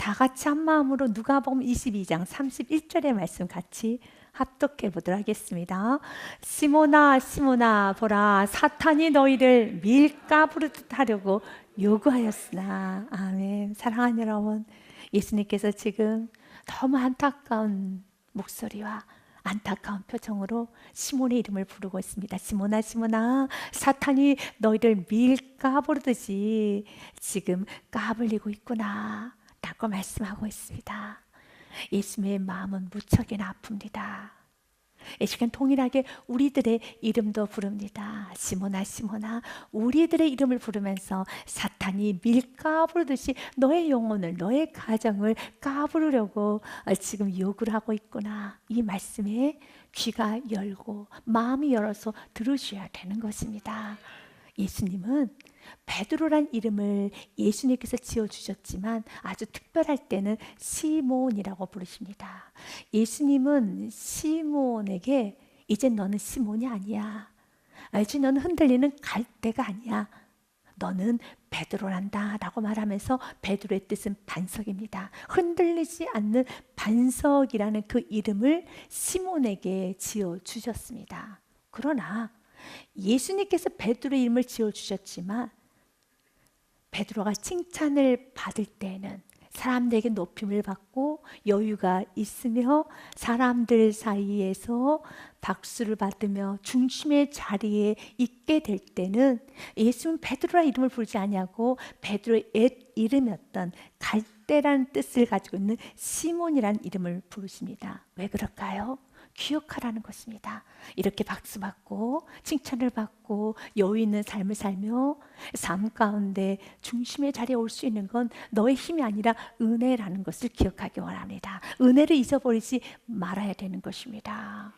다 같이 한 마음으로 누가복음 22장 31절의 말씀 같이 합독해 보도록 하겠습니다. 시몬아 시몬아 보라, 사탄이 너희를 밀가부르듯 하려고 요구하였으나. 아멘. 사랑하는 여러분, 예수님께서 지금 너무 안타까운 목소리와 안타까운 표정으로 시몬의 이름을 부르고 있습니다. 시몬아 시몬아, 사탄이 너희를 밀가부르듯이 지금 까불리고 있구나 라고 말씀하고 있습니다. 예수님의 마음은 무척이나 아픕니다. 이 시간 동일하게 우리들의 이름도 부릅니다. 시몬아 시몬아, 우리들의 이름을 부르면서 사탄이 밀가부르듯이 너의 영혼을, 너의 가정을 까부르려고 지금 요구를 하고 있구나. 이 말씀에 귀가 열고 마음이 열어서 들으셔야 되는 것입니다. 예수님은 베드로란 이름을 예수님께서 지어주셨지만 아주 특별할 때는 시몬이라고 부르십니다. 예수님은 시몬에게 이제 너는 시몬이 아니야. 이제 너는 흔들리는 갈대가 아니야. 너는 베드로란다 라고 말하면서 베드로의 뜻은 반석입니다. 흔들리지 않는 반석이라는 그 이름을 시몬에게 지어주셨습니다. 그러나 예수님께서 베드로의 이름을 지어주셨지만 베드로가 칭찬을 받을 때는 사람들에게 높임을 받고 여유가 있으며 사람들 사이에서 박수를 받으며 중심의 자리에 있게 될 때는 예수는 베드로라 이름을 부르지 아니하고 베드로의 옛 이름이었던 갈대라는 뜻을 가지고 있는 시몬이라는 이름을 부르십니다. 왜 그럴까요? 기억하라는 것입니다. 이렇게 박수받고 칭찬을 받고 여유 있는 삶을 살며 삶 가운데 중심의 자리에 올 수 있는 건 너의 힘이 아니라 은혜라는 것을 기억하기 원합니다. 은혜를 잊어버리지 말아야 되는 것입니다.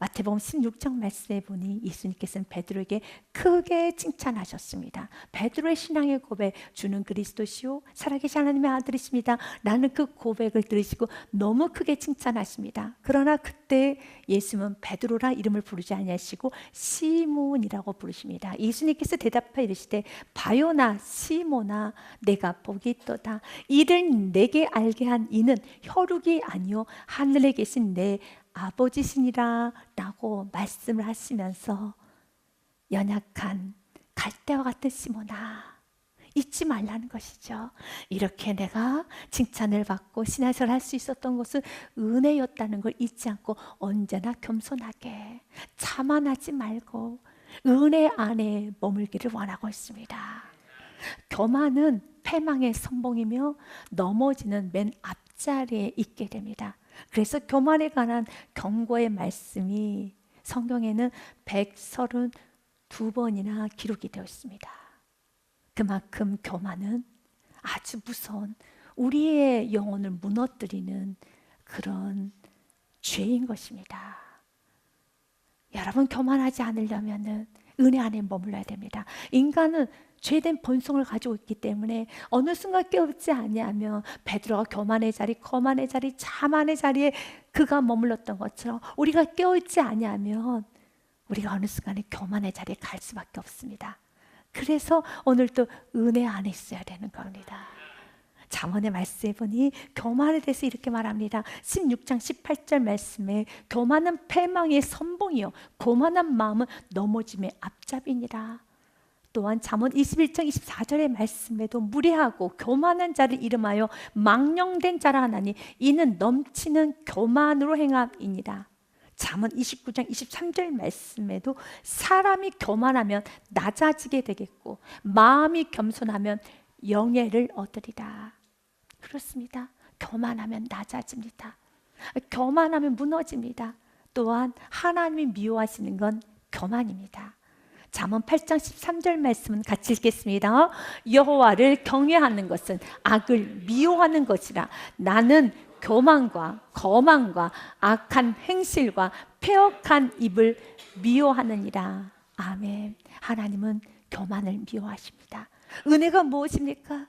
마태복음 16장 말씀에 보니 예수님께서는 베드로에게 크게 칭찬하셨습니다. 베드로의 신앙의 고백, 주는 그리스도시요 살아계신 하나님의 아들이십니다. 라는 그 고백을 들으시고 너무 크게 칭찬하십니다. 그러나 그때 예수님은 베드로라 이름을 부르지 아니하시고 시몬이라고 부르십니다. 예수님께서 대답하여 이르시되 바요나 시몬아, 내가 복이 있도다. 이를 내게 알게 한 이는 혈육이 아니요 하늘에 계신 내 아버지시니라 라고 말씀을 하시면서 연약한 갈대와 같은 시몬아, 잊지 말라는 것이죠. 이렇게 내가 칭찬을 받고 신앙생활을 할 수 있었던 것은 은혜였다는 걸 잊지 않고 언제나 겸손하게 자만하지 말고 은혜 안에 머물기를 원하고 있습니다. 교만은 패망의 선봉이며 넘어지는 맨 앞자리에 있게 됩니다. 그래서 교만에 관한 경고의 말씀이 성경에는 132번이나 기록이 되어 있습니다. 그만큼 교만은 아주 무서운 우리의 영혼을 무너뜨리는 그런 죄인 것입니다. 여러분, 교만하지 않으려면 은혜 안에 머물러야 됩니다. 인간은 죄된 본성을 가지고 있기 때문에 어느 순간 깨우지 아니하면 베드로가 교만의 자리, 거만의 자리, 자만의 자리에 그가 머물렀던 것처럼 우리가 깨우지 아니하면 우리가 어느 순간에 교만의 자리에 갈 수밖에 없습니다. 그래서 오늘도 은혜 안에 있어야 되는 겁니다. 잠언의 말씀에 보니 교만에 대해서 이렇게 말합니다. 16장 18절 말씀에 교만은 패망의 선봉이요 고만한 마음은 넘어짐의 앞잡이니라. 또한 잠언 21장 24절의 말씀에도 무례하고 교만한 자를 이름하여 망령된 자라 하나니 이는 넘치는 교만으로 행함이니라. 잠언 29장 23절 말씀에도 사람이 교만하면 낮아지게 되겠고 마음이 겸손하면 영예를 얻으리라. 그렇습니다. 교만하면 낮아집니다. 교만하면 무너집니다. 또한 하나님이 미워하시는 건 교만입니다. 잠언 8장 13절 말씀은 같이 읽겠습니다. 여호와를 경외하는 것은 악을 미워하는 것이라. 나는 교만과 거만과 악한 행실과 패역한 입을 미워하느니라. 아멘. 하나님은 교만을 미워하십니다. 은혜가 무엇입니까?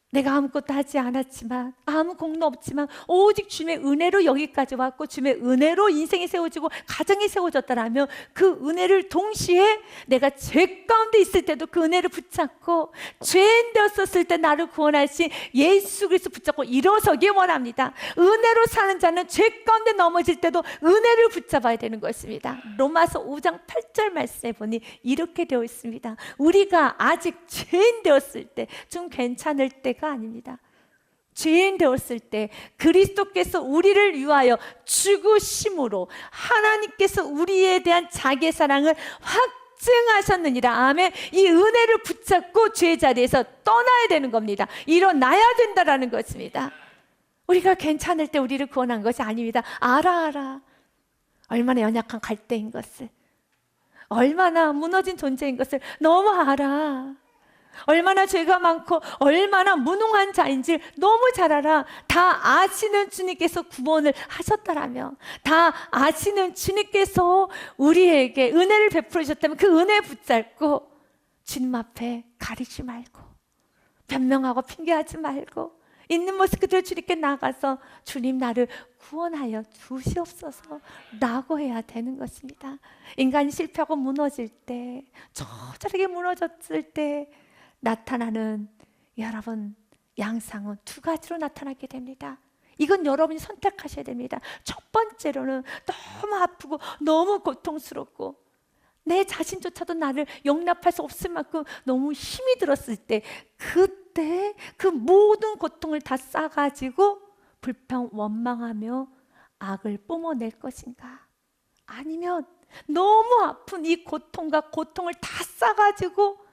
내가 아무것도 하지 않았지만, 아무 공로 없지만 오직 주님의 은혜로 여기까지 왔고 주님의 은혜로 인생이 세워지고 가정이 세워졌다라면 그 은혜를 동시에 내가 죄 가운데 있을 때도 그 은혜를 붙잡고, 죄인 되었었을 때 나를 구원하신 예수 그리스도 붙잡고 일어서기 원합니다. 은혜로 사는 자는 죄 가운데 넘어질 때도 은혜를 붙잡아야 되는 것입니다. 로마서 5장 8절 말씀에 보니 이렇게 되어 있습니다. 우리가 아직 죄인 되었을 때, 좀 괜찮을 때가 아닙니다. 죄인 되었을 때 그리스도께서 우리를 위하여 죽으심으로 하나님께서 우리에 대한 자기의 사랑을 확증하셨느니라. 아멘. 이 은혜를 붙잡고 죄의 자리에서 떠나야 되는 겁니다. 일어나야 된다라는 것입니다. 우리가 괜찮을 때 우리를 구원한 것이 아닙니다. 알아. 얼마나 연약한 갈대인 것을, 얼마나 무너진 존재인 것을 너무 알아. 얼마나 죄가 많고 얼마나 무능한 자인지 너무 잘 알아. 다 아시는 주님께서 구원을 하셨다라면, 다 아시는 주님께서 우리에게 은혜를 베풀어 주셨다면 그 은혜 붙잡고 주님 앞에 가리지 말고, 변명하고 핑계하지 말고, 있는 모습 그대로 주님께 나가서 주님 나를 구원하여 주시옵소서 라고 해야 되는 것입니다. 인간이 실패하고 무너질 때, 처절하게 무너졌을 때 나타나는 여러분 양상은 두 가지로 나타나게 됩니다. 이건 여러분이 선택하셔야 됩니다. 첫 번째로는 너무 아프고 너무 고통스럽고 내 자신조차도 나를 용납할 수 없을 만큼 너무 힘이 들었을 때, 그때 그 모든 고통을 다 싸가지고 불평 원망하며 악을 뿜어낼 것인가, 아니면 너무 아픈 이 고통과 고통을 다 싸가지고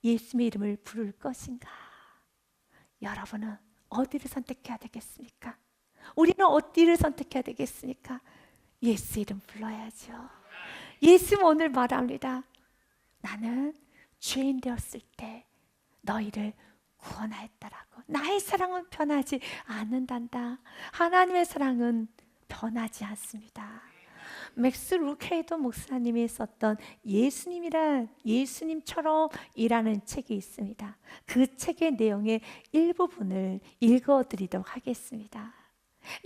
예수님의 이름을 부를 것인가. 여러분은 어디를 선택해야 되겠습니까? 우리는 어디를 선택해야 되겠습니까? 예수 이름 불러야죠. 예수님 오늘 말합니다. 나는 죄인 되었을 때 너희를 구원하였다라고. 나의 사랑은 변하지 않는단다. 하나님의 사랑은 변하지 않습니다. 맥스 루케이도 목사님이 썼던 예수님처럼 일하는 책이 있습니다. 그 책의 내용의 일부분을 읽어드리도록 하겠습니다.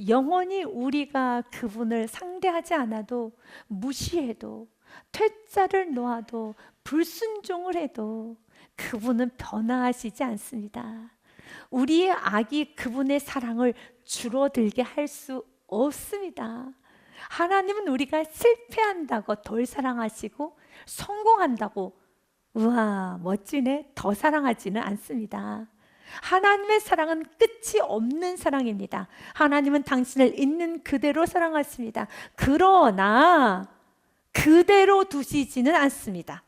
영원히 우리가 그분을 상대하지 않아도, 무시해도, 퇴짜를 놓아도, 불순종을 해도 그분은 변화하시지 않습니다. 우리의 악이 그분의 사랑을 줄어들게 할 수 없습니다. 하나님은 우리가 실패한다고 덜 사랑하시고 성공한다고 우와 멋지네 더 사랑하지는 않습니다. 하나님의 사랑은 끝이 없는 사랑입니다. 하나님은 당신을 있는 그대로 사랑하십니다. 그러나 그대로 두시지는 않습니다.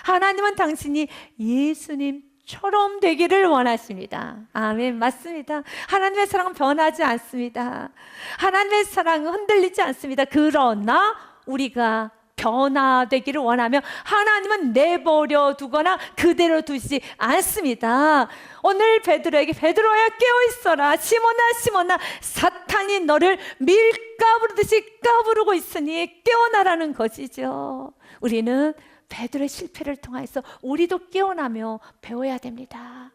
하나님은 당신이 예수님처럼 되기를 원하십니다. 아멘. 맞습니다. 하나님의 사랑은 변하지 않습니다. 하나님의 사랑은 흔들리지 않습니다. 그러나 우리가 변화되기를 원하며 하나님은 내버려 두거나 그대로 두시지 않습니다. 오늘 베드로에게 베드로야 깨어있어라, 시몬아 시몬아 사탄이 너를 밀가부르듯이 까부르고 있으니 깨어나라는 것이죠. 우리는 베드로의 실패를 통해서 우리도 깨어나며 배워야 됩니다.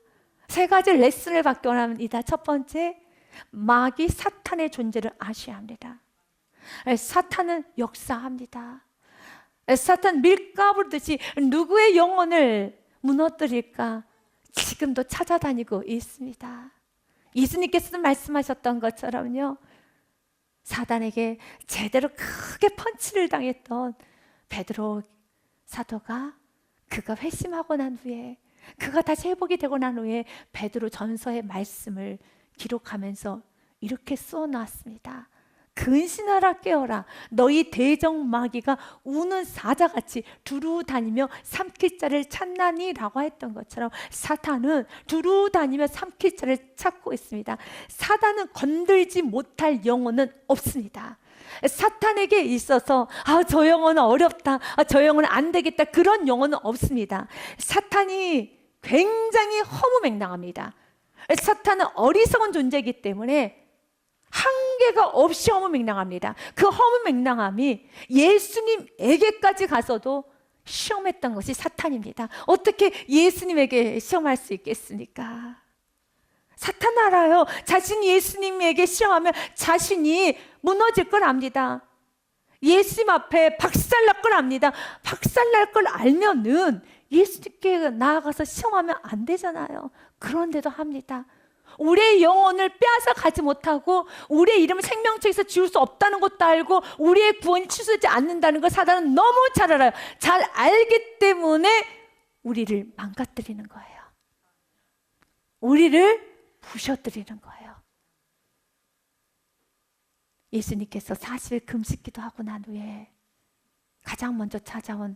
세 가지 레슨을 받기 원합니다. 첫 번째, 마귀 사탄의 존재를 아셔야 합니다. 사탄은 역사합니다. 사탄 밀가부르듯이 누구의 영혼을 무너뜨릴까 지금도 찾아다니고 있습니다. 예수님께서도 말씀하셨던 것처럼요, 사단에게 제대로 크게 펀치를 당했던 베드로 사도가, 그가 회심하고 난 후에, 그가 다시 회복이 되고 난 후에 베드로 전서의 말씀을 기록하면서 이렇게 써놨습니다. 근신하라 깨어라, 너희 대적 마귀가 우는 사자같이 두루 다니며 삼킬 자를 찾나니 라고 했던 것처럼 사탄은 두루 다니며 삼킬 자를 찾고 있습니다. 사탄은 건들지 못할 영혼은 없습니다. 사탄에게 있어서 저 영혼은 어렵다, 저 영혼은 안 되겠다, 그런 영혼은 없습니다. 사탄이 굉장히 허무맹랑합니다. 사탄은 어리석은 존재이기 때문에 한계가 없이 허무맹랑합니다. 그 허무맹랑함이 예수님에게까지 가서도 시험했던 것이 사탄입니다. 어떻게 예수님에게 시험할 수 있겠습니까? 사탄 알아요. 자신이 예수님에게 시험하면 자신이 무너질 걸 압니다. 예수님 앞에 박살날 걸 압니다. 박살날 걸 알면은 예수님께 나아가서 시험하면 안 되잖아요. 그런데도 합니다. 우리의 영혼을 빼앗아 가지 못하고 우리의 이름을 생명책에서 지울 수 없다는 것도 알고 우리의 구원이 취소되지 않는다는 걸 사단은 너무 잘 알아요. 잘 알기 때문에 우리를 망가뜨리는 거예요. 우리를 부셔뜨리는 거예요. 예수님께서 40일 금식기도 하고 난 후에 가장 먼저 찾아온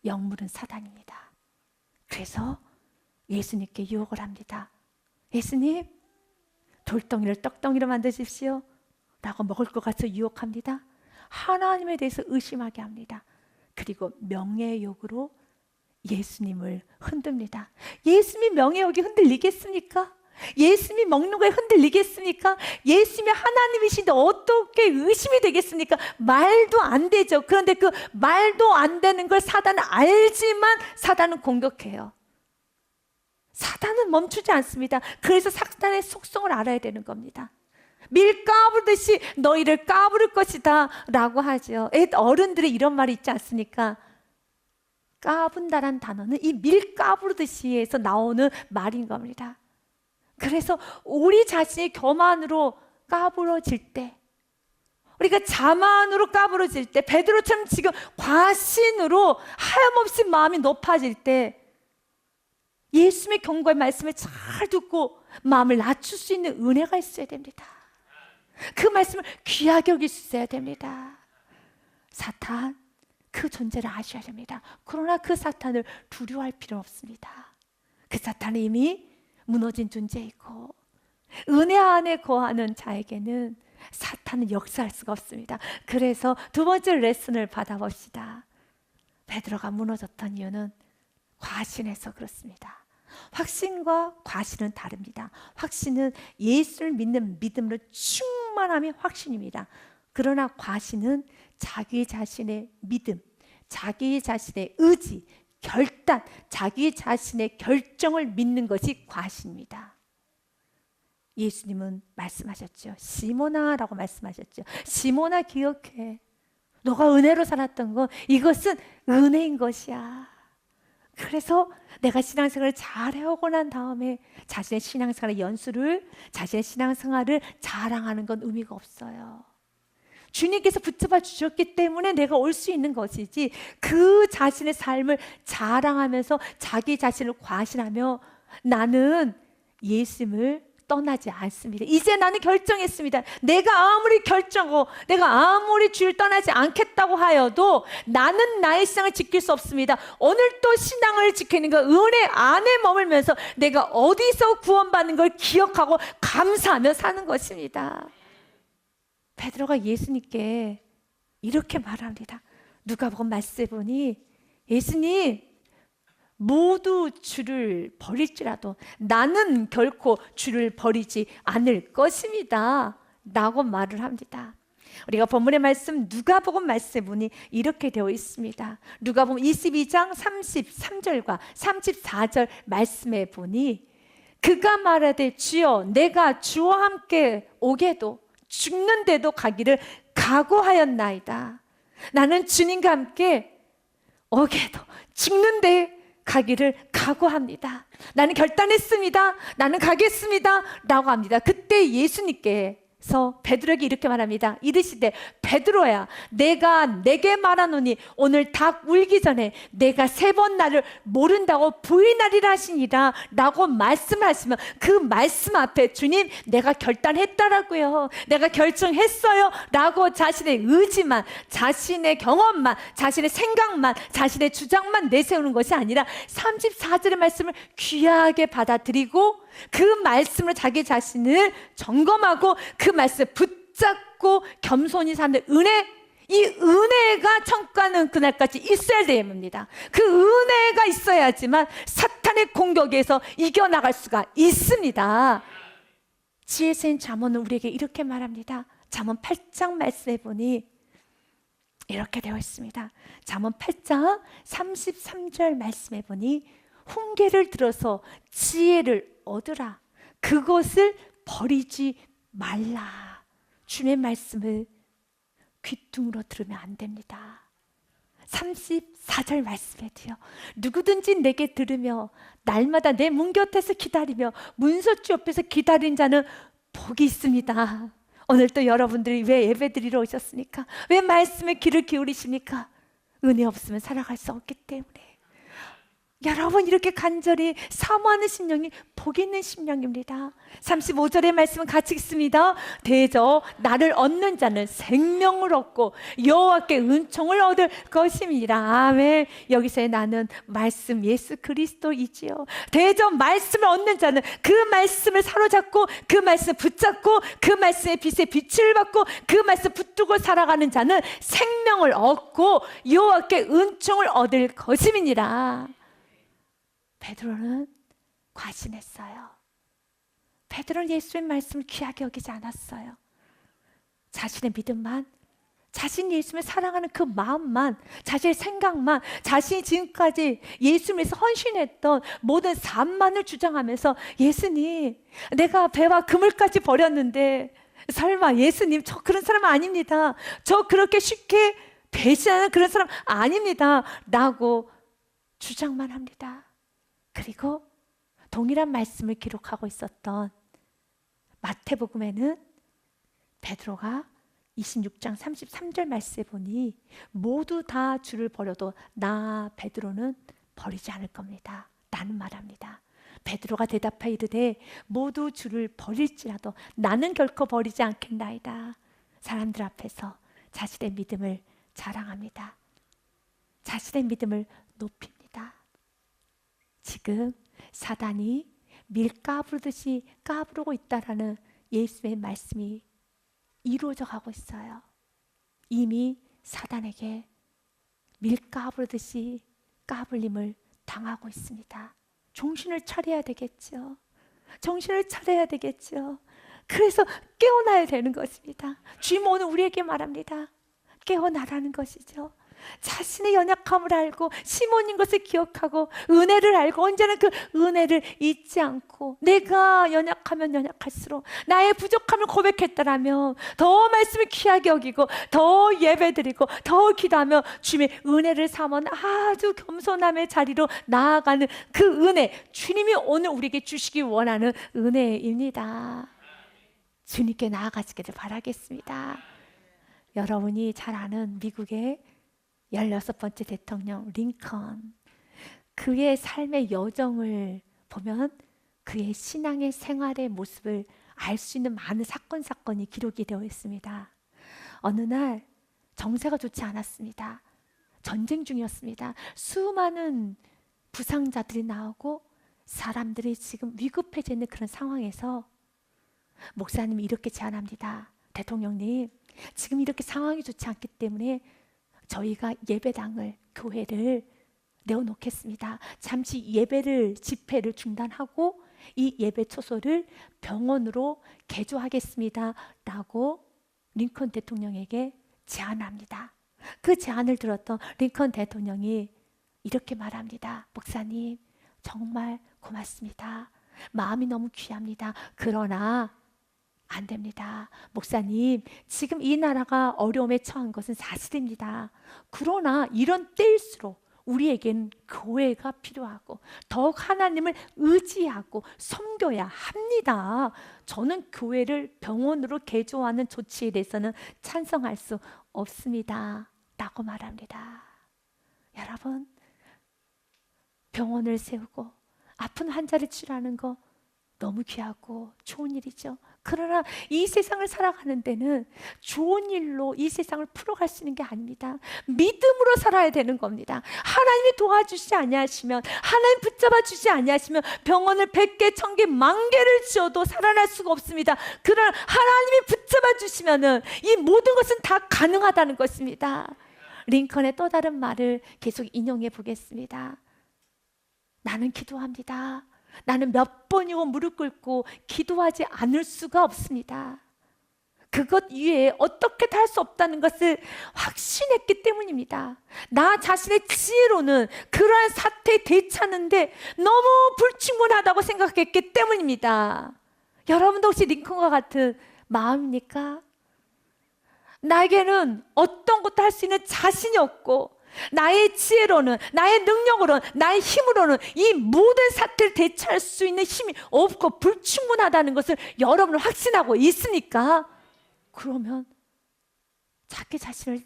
영물은 사단입니다. 그래서 예수님께 유혹을 합니다. 예수님, 돌덩이를 떡덩이로 만드십시오 라고 먹을 것 같아 유혹합니다. 하나님에 대해서 의심하게 합니다. 그리고 명예욕으로 예수님을 흔듭니다. 예수님이 명예욕이 흔들리겠습니까? 예수님이 먹는 거에 흔들리겠습니까? 예수님이 하나님이신데 어떻게 의심이 되겠습니까? 말도 안 되죠. 그런데 그 말도 안 되는 걸 사단은 알지만 사단은 공격해요. 사단은 멈추지 않습니다. 그래서 사단의 속성을 알아야 되는 겁니다. 밀 까부르듯이 너희를 까부를 것이다 라고 하죠. 어른들의 이런 말이 있지 않습니까? 까분다란 단어는 이 밀 까부르듯이에서 나오는 말인 겁니다. 그래서 우리 자신이 교만으로 까부러질 때, 우리가 자만으로 까부러질 때, 베드로처럼 지금 과신으로 하염없이 마음이 높아질 때 예수님의 경고의 말씀을 잘 듣고 마음을 낮출 수 있는 은혜가 있어야 됩니다. 그 말씀을 귀하게 여길 수 있어야 됩니다. 사탄, 그 존재를 아셔야 됩니다. 그러나 그 사탄을 두려워할 필요는 없습니다. 그 사탄은 이미 무너진 존재이고 은혜 안에 거하는 자에게는 사탄은 역사할 수가 없습니다. 그래서 두 번째 레슨을 받아봅시다. 베드로가 무너졌던 이유는 과신해서 그렇습니다. 확신과 과신은 다릅니다. 확신은 예수를 믿는 믿음으로 충만함이 확신입니다. 그러나 과신은 자기 자신의 믿음, 자기 자신의 의지, 결단, 자기 자신의 결정을 믿는 것이 과신입니다. 예수님은 말씀하셨죠. 시몬아 라고 말씀하셨죠. 시몬아 기억해. 너가 은혜로 살았던 거 이것은 은혜인 것이야. 그래서 내가 신앙생활을 잘 해오고 난 다음에 자신의 신앙생활의 연수를, 자신의 신앙생활을 자랑하는 건 의미가 없어요. 주님께서 붙잡아 주셨기 때문에 내가 올 수 있는 것이지 그 자신의 삶을 자랑하면서 자기 자신을 과신하며 나는 예수님을 떠나지 않습니다. 이제 나는 결정했습니다. 내가 아무리 결정하고 내가 아무리 주를 떠나지 않겠다고 하여도 나는 나의 신앙을 지킬 수 없습니다. 오늘 또 신앙을 지키는 거 은혜 안에 머물면서 내가 어디서 구원받는 걸 기억하고 감사하며 사는 것입니다. 베드로가 예수님께 이렇게 말합니다. 누가복음 말씀에 보니 예수님 모두 주를 버릴지라도 나는 결코 주를 버리지 않을 것입니다 라고 말을 합니다. 우리가 본문의 말씀 누가복음 말씀에 보니 이렇게 되어 있습니다. 누가복음 22장 33절과 34절 말씀에 보니 그가 말하되 주여 내가 주와 함께 오게도 죽는데도 가기를 각오하였나이다. 나는 주님과 함께 오게도 죽는데 가기를 각오합니다. 나는 결단했습니다. 나는 가겠습니다 라고 합니다. 그때 예수님께서 베드로에게 이렇게 말합니다. 이르시되 베드로야 내가 내게 말하노니 오늘 닭 울기 전에 내가 3번 나를 모른다고 부인하리라 하시니라 라고 말씀하시면 그 말씀 앞에 주님 내가 결단했다라고요. 내가 결정했어요 라고 자신의 의지만, 자신의 경험만, 자신의 생각만, 자신의 주장만 내세우는 것이 아니라 34절의 말씀을 귀하게 받아들이고 그 말씀으로 자기 자신을 점검하고 그 말씀을 붙잡고 겸손히 사는 은혜, 이 은혜가 천가는 그날까지 있어야 됩니다. 그 은혜가 있어야지만 사탄의 공격에서 이겨나갈 수가 있습니다. 지혜세인 잠언은 우리에게 이렇게 말합니다. 잠언 8장 말씀해 보니 이렇게 되어 있습니다. 잠언 8장 33절 말씀해 보니 훈계를 들어서 지혜를 얻으라. 그것을 버리지 말라. 주의 말씀을 귀뚱으로 들으면 안 됩니다. 34절 말씀에도요, 누구든지 내게 들으며 날마다 내 문 곁에서 기다리며 문설주 옆에서 기다린 자는 복이 있습니다. 오늘 또 여러분들이 왜 예배드리러 오셨습니까? 왜 말씀에 귀를 기울이십니까? 은혜 없으면 살아갈 수 없기 때문에. 여러분, 이렇게 간절히 사모하는 심령이 복 있는 심령입니다. 35절의 말씀은 같이 읽습니다. 대저 나를 얻는 자는 생명을 얻고 여호와께 은총을 얻을 것임이라. 아멘. 여기서의 나는 말씀 예수 그리스도이지요. 대저 말씀을 얻는 자는 그 말씀을 사로잡고 그 말씀을 붙잡고 그 말씀의 빛에 빛을 받고 그 말씀 붙들고 살아가는 자는 생명을 얻고 여호와께 은총을 얻을 것임이니라. 베드로는 과신했어요. 베드로는 예수의 말씀을 귀하게 여기지 않았어요. 자신의 믿음만, 자신 예수를 사랑하는 그 마음만, 자신의 생각만, 자신이 지금까지 예수를 위해서 헌신했던 모든 삶만을 주장하면서, 예수님, 내가 배와 그물까지 버렸는데 설마 예수님, 저 그런 사람 아닙니다. 저 그렇게 쉽게 배신하는 그런 사람 아닙니다 라고 주장만 합니다. 그리고 동일한 말씀을 기록하고 있었던 마태복음에는 베드로가 26장 33절 말씀에 보니 모두 다 주를 버려도 나 베드로는 버리지 않을 겁니다 라는 말합니다. 베드로가 대답하여 이르되 모두 주를 버릴지라도 나는 결코 버리지 않겠나이다. 사람들 앞에서 자신의 믿음을 자랑합니다. 자신의 믿음을 높입니다. 지금 사단이 밀 까부르듯이 까부르고 있다라는 예수의 말씀이 이루어져 가고 있어요. 이미 사단에게 밀 까부르듯이 까불림을 당하고 있습니다. 정신을 차려야 되겠죠. 정신을 차려야 되겠죠. 그래서 깨어나야 되는 것입니다. 주님 오늘 우리에게 말합니다. 깨어나라는 것이죠. 자신의 연약함을 알고 시몬인 것을 기억하고 은혜를 알고 언제나 그 은혜를 잊지 않고, 내가 연약하면 연약할수록 나의 부족함을 고백했더라면 더 말씀을 귀하게 여기고 더 예배드리고 더 기도하며 주님의 은혜를 삼아 아주 겸손함의 자리로 나아가는 그 은혜, 주님이 오늘 우리에게 주시기 원하는 은혜입니다. 주님께 나아가시기를 바라겠습니다. 여러분이 잘 아는 미국의 16번째 대통령 링컨, 그의 삶의 여정을 보면 그의 신앙의 생활의 모습을 알 수 있는 많은 사건이 기록이 되어 있습니다. 어느 날 정세가 좋지 않았습니다. 전쟁 중이었습니다. 수많은 부상자들이 나오고 사람들이 지금 위급해져 있는 그런 상황에서 목사님이 이렇게 제안합니다. 대통령님, 지금 이렇게 상황이 좋지 않기 때문에 저희가 예배당을, 교회를 내어놓겠습니다. 잠시 예배를, 집회를 중단하고 이 예배 초소를 병원으로 개조하겠습니다 라고 링컨 대통령에게 제안합니다. 그 제안을 들었던 링컨 대통령이 이렇게 말합니다. 목사님, 정말 고맙습니다. 마음이 너무 귀합니다. 그러나 안 됩니다. 목사님, 지금 이 나라가 어려움에 처한 것은 사실입니다. 그러나 이런 때일수록 우리에겐 교회가 필요하고 더욱 하나님을 의지하고 섬겨야 합니다. 저는 교회를 병원으로 개조하는 조치에 대해서는 찬성할 수 없습니다 라고 말합니다. 여러분, 병원을 세우고 아픈 환자를 치료하는 거 너무 귀하고 좋은 일이죠. 그러나 이 세상을 살아가는 데는 좋은 일로 이 세상을 풀어갈 수 있는 게 아닙니다. 믿음으로 살아야 되는 겁니다. 하나님이 도와주시지 아니하시면, 하나님 붙잡아 주지 아니하시면 병원을 100개, 1000개, 10,000개를 지어도 살아날 수가 없습니다. 그러나 하나님이 붙잡아 주시면은 이 모든 것은 다 가능하다는 것입니다. 링컨의 또 다른 말을 계속 인용해 보겠습니다. 나는 기도합니다. 나는 몇 번이고 무릎 꿇고 기도하지 않을 수가 없습니다. 그것 이외에 어떻게도 할 수 없다는 것을 확신했기 때문입니다. 나 자신의 지혜로는 그러한 사태에 대처하는데 너무 불충분하다고 생각했기 때문입니다. 여러분도 혹시 링컨과 같은 마음입니까? 나에게는 어떤 것도 할 수 있는 자신이 없고, 나의 지혜로는, 나의 능력으로는, 나의 힘으로는 이 모든 사태를 대처할 수 있는 힘이 없고 불충분하다는 것을 여러분은 확신하고 있으니까, 그러면 자기 자신을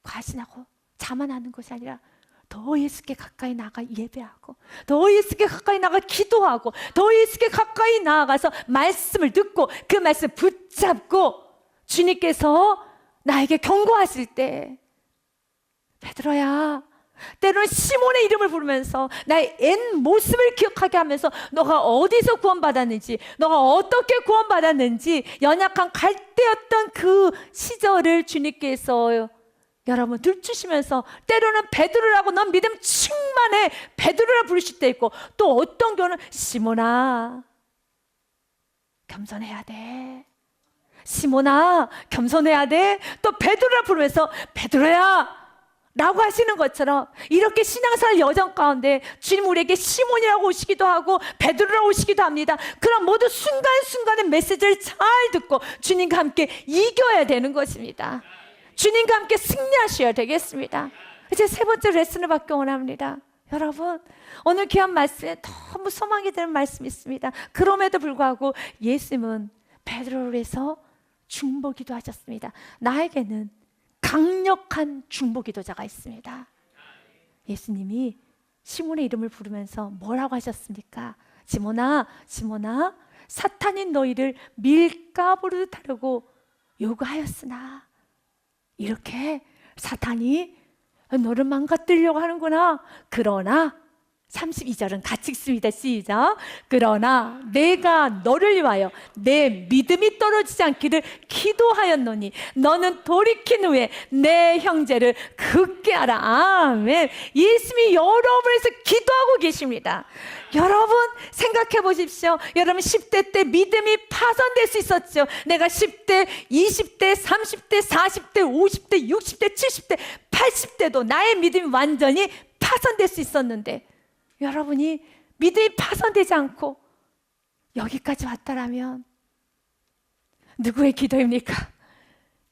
과신하고 자만하는 것이 아니라 더 예수께 가까이 나가 예배하고, 더 예수께 가까이 나가 기도하고, 더 예수께 가까이 나아가서 말씀을 듣고 그 말씀을 붙잡고, 주님께서 나에게 경고하실 때, 베드로야, 때로는 시몬의 이름을 부르면서 나의 옛 모습을 기억하게 하면서 너가 어디서 구원받았는지, 너가 어떻게 구원받았는지, 연약한 갈대였던 그 시절을 주님께서 여러분 들추시면서, 때로는 베드로라고 넌 믿음 충만해 베드로라 부르실 때 있고, 또 어떤 경우는 시몬아 겸손해야 돼, 시몬아 겸손해야 돼, 또 베드로라 부르면서 베드로야 라고 하시는 것처럼, 이렇게 신앙생활 여정 가운데 주님 우리에게 시몬이라고 오시기도 하고 베드로라고 오시기도 합니다. 그럼 모두 순간순간의 메시지를 잘 듣고 주님과 함께 이겨야 되는 것입니다. 주님과 함께 승리하셔야 되겠습니다. 이제 세 번째 레슨을 받기 원합니다. 여러분, 오늘 귀한 말씀에 너무 소망이 되는 말씀이 있습니다. 그럼에도 불구하고 예수님은 베드로를 위해서 중보기도 하셨습니다. 나에게는 강력한 중보기도자가 있습니다. 예수님이 시몬의 이름을 부르면서 뭐라고 하셨습니까? 시몬아, 시몬아, 사탄이 너희를 밀가부르 다루고 요구하였으나, 이렇게 사탄이 너를 망가뜨리려고 하는구나. 그러나 32절은 같이 읽습니다. 시작. 그러나 내가 너를 위하여 내 믿음이 떨어지지 않기를 기도하였노니 너는 돌이킨 후에 내 형제를 굳게 하라. 아멘. 예수님이 여러분을 위해서 기도하고 계십니다. 여러분 생각해 보십시오. 여러분 10대 때 믿음이 파손될 수 있었죠. 내가 10대, 20대, 30대, 40대, 50대, 60대, 70대, 80대도 나의 믿음이 완전히 파손될 수 있었는데, 여러분이 믿음이 파손되지 않고 여기까지 왔다라면 누구의 기도입니까?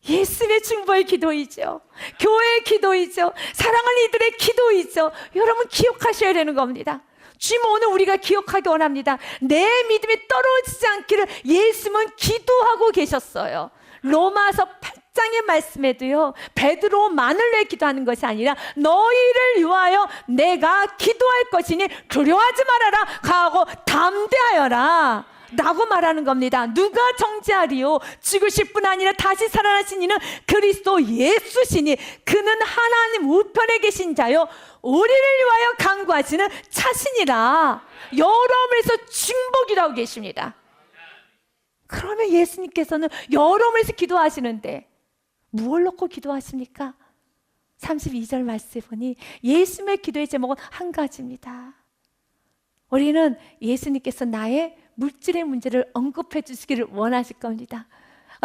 예수님의 중보의 기도이죠. 교회의 기도이죠. 사랑하는 이들의 기도이죠. 여러분 기억하셔야 되는 겁니다. 주님 오늘 우리가 기억하기 원합니다. 내 믿음이 떨어지지 않기를 예수님은 기도하고 계셨어요. 로마서 8장의 말씀에도요, 베드로만을 위해 기도하는 것이 아니라 너희를 위하여 내가 기도할 것이니 두려워하지 말아라 하고 담대하여라 라고 말하는 겁니다. 누가 정죄하리요? 죽으실 뿐 아니라 다시 살아나신 이는 그리스도 예수시니 그는 하나님 우편에 계신 자요 우리를 위하여 간구하시는 차신이라. 여러분에서 중보기도하고 계십니다. 그러면 예수님께서는 여러분에서 기도하시는데 무엇을 놓고 기도하십니까? 32절 말씀에 보니 예수님의 기도의 제목은 한 가지입니다. 우리는 예수님께서 나의 물질의 문제를 언급해 주시기를 원하실 겁니다.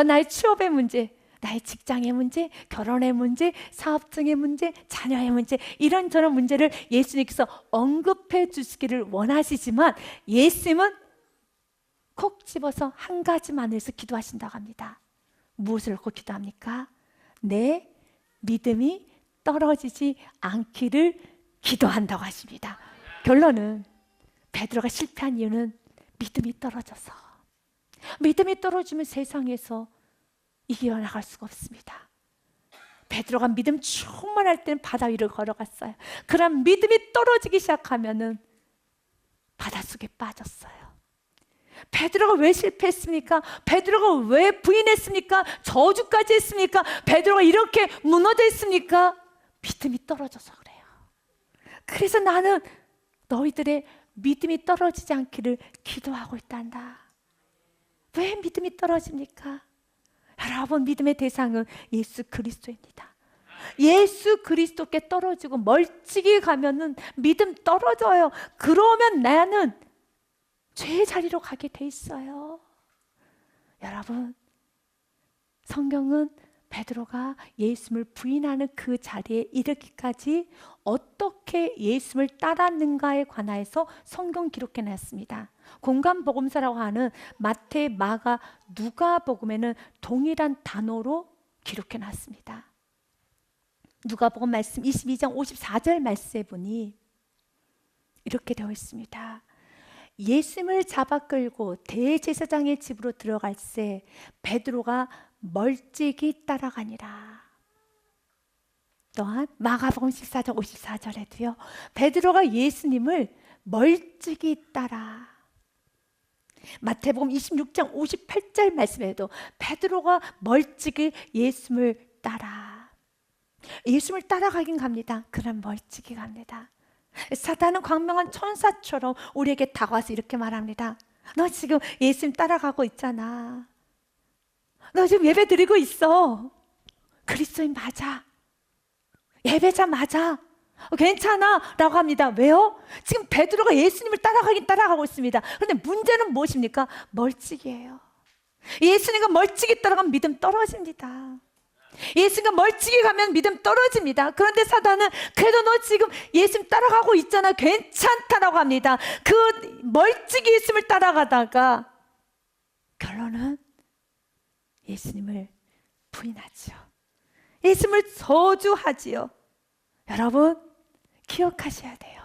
나의 취업의 문제, 나의 직장의 문제, 결혼의 문제, 사업증의 문제, 자녀의 문제, 이런저런 문제를 예수님께서 언급해 주시기를 원하시지만 예수님은 콕 집어서 한 가지만 해서 기도하신다고 합니다. 무엇을 놓고 기도합니까? 내 믿음이 떨어지지 않기를 기도한다고 하십니다. 결론은 베드로가 실패한 이유는 믿음이 떨어져서, 믿음이 떨어지면 세상에서 이겨나갈 수가 없습니다. 베드로가 믿음 충만할 때는 바다 위를 걸어갔어요. 그럼 믿음이 떨어지기 시작하면은 바닷속에 빠졌어요. 베드로가 왜 실패했습니까? 베드로가 왜 부인했습니까? 저주까지 했습니까? 베드로가 이렇게 무너져 있습니까? 믿음이 떨어져서 그래요. 그래서 나는 너희들의 믿음이 떨어지지 않기를 기도하고 있단다. 왜 믿음이 떨어집니까? 여러분, 믿음의 대상은 예수 그리스도입니다. 예수 그리스도께 떨어지고 멀찍이 가면은 믿음 떨어져요. 그러면 나는 죄의 자리로 가게 돼 있어요. 여러분, 성경은 베드로가 예수님을 부인하는 그 자리에 이르기까지 어떻게 예수님을 따랐는가에 관하여서 성경 기록해 놨습니다. 공간복음서라고 하는 마태, 마가, 누가복음에는 동일한 단어로 기록해 놨습니다. 누가복음 말씀 22장 54절 말씀에 보니 이렇게 되어 있습니다. 예수님을 잡아 끌고 대제사장의 집으로 들어갈새 베드로가 멀찍이 따라가니라. 또한 마가복음 14장 54절에도요. 베드로가 예수님을 멀찍이 따라. 마태복음 26장 58절 말씀에도 베드로가 멀찍이 예수님을 따라. 예수님을 따라가긴 갑니다. 그럼 멀찍이 갑니다. 사단은 광명한 천사처럼 우리에게 다가와서 이렇게 말합니다. 너 지금 예수님 따라가고 있잖아. 너 지금 예배 드리고 있어. 그리스도인 맞아. 예배자 맞아. 괜찮아 라고 합니다. 왜요? 지금 베드로가 예수님을 따라가긴 따라가고 있습니다. 그런데 문제는 무엇입니까? 멀찍이에요. 예수님과 멀찍이 따라가면 믿음 떨어집니다. 예수님과 멀찍이 가면 믿음 떨어집니다. 그런데 사단은 그래도 너 지금 예수님 따라가고 있잖아. 괜찮다라고 합니다. 그 멀찍이 예수님을 따라가다가 결론은 예수님을 부인하죠. 예수님을 저주하지요. 여러분 기억하셔야 돼요.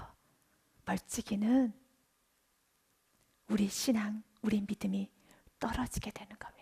멀찍이는 우리 신앙, 우리 믿음이 떨어지게 되는 겁니다.